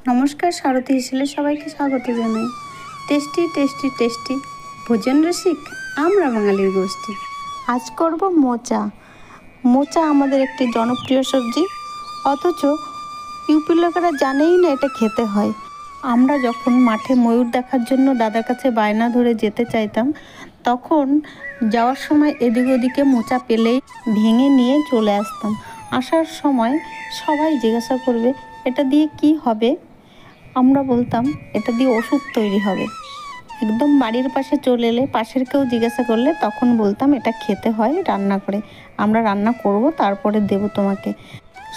নমস্কার, সারথী হিসেলে সবাইকে স্বাগত জানাই। টেস্টি টেস্টি টেস্টি ভোজন রসিক আমরা বাঙালির গোষ্ঠী। আজ করব মোচা। মোচা আমাদের একটি জনপ্রিয় সবজি, অথচ ইউপি লোকেরা জানেই না এটা খেতে হয়। আমরা যখন মাঠে ময়ূর দেখার জন্য দাদার কাছে বায়না ধরে যেতে চাইতাম, তখন যাওয়ার সময় এদিক ওদিকে মোচা পেলেই ভেঙে নিয়ে চলে আসতাম। আসার সময় সবাই জিজ্ঞাসা করবে এটা দিয়ে কি হবে। আমরা বলতাম এটা দিয়ে ওষুধ তৈরি হবে। একদম বাড়ির পাশে চলে এলে পাশের কেউ জিজ্ঞাসা করলে তখন বলতাম এটা খেতে হয় রান্না করে, আমরা রান্না করব তারপরে দেব তোমাকে।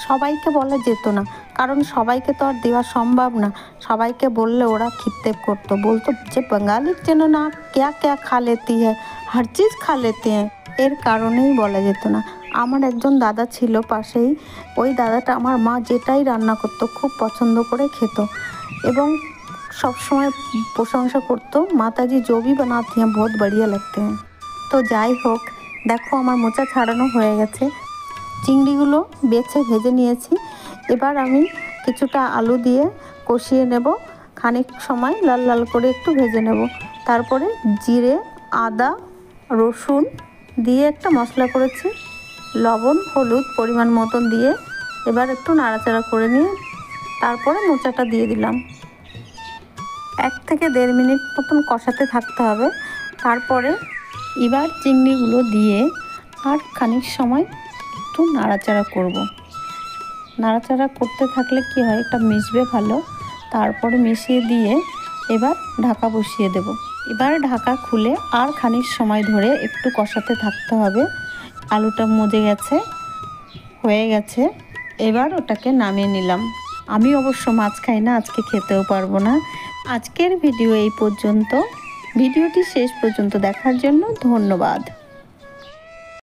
সবাইকে বলা যেত না, কারণ সবাইকে তো আর দেওয়া সম্ভব না। সবাইকে বললে ওরা খিত্তেপ করতো, বলতো যে বাঙালির যেন না ক্যা ক্যা খা লেতি হ্যাঁ, হর চিজ খা লেতে হ্যাঁ। এর কারণেই বলা যেত না। আমার একজন দাদা ছিল পাশেই, ওই দাদাটা আমার মা যেটাই রান্না করতো খুব পছন্দ করে খেত এবং সবসময় প্রশংসা করতো, মাতাজি जो भी बनाती हैं बहुत बढ़िया लगते हैं। তো যাই হোক, দেখো আমার মোচা ছাড়ানো হয়ে গেছে। চিংড়িগুলো বেছে ভেজে নিয়েছি। এবার আমি কিছুটা আলু দিয়ে কষিয়ে নেব, খানিক সময় লাল লাল করে একটু ভেজে নেব। তারপরে জিরে, আদা, রসুন দিয়ে একটা মশলা করেছি, লবণ হলুদ পরিমাণ মতন দিয়ে এবার একটু নাড়াচাড়া করে নিয়ে তারপরে মোচাটা দিয়ে দিলাম। 1 থেকে 1.5 মিনিট মতন কষাতে থাকতে হবে। তারপরে এবার চিংড়িগুলো দিয়ে আর খানিক সময় একটু নাড়াচাড়া করব। নাড়াচাড়া করতে থাকলে কি হয়, এটা মিশবে ভালো। তারপরে মিশিয়ে দিয়ে এবার ঢাকা বসিয়ে দেব। এবার ঢাকা খুলে আর খানিক সময় ধরে একটু কষাতে থাকতে হবে। আলুটা মজে গেছে, হয়ে গেছে। এবার ওটাকে নামিয়ে নিলাম। আমি অবশ্য মাছ খাই না, আজকে খেতেও পারবো না। আজকের ভিডিও এই পর্যন্ত। ভিডিওটি শেষ পর্যন্ত দেখার জন্য ধন্যবাদ।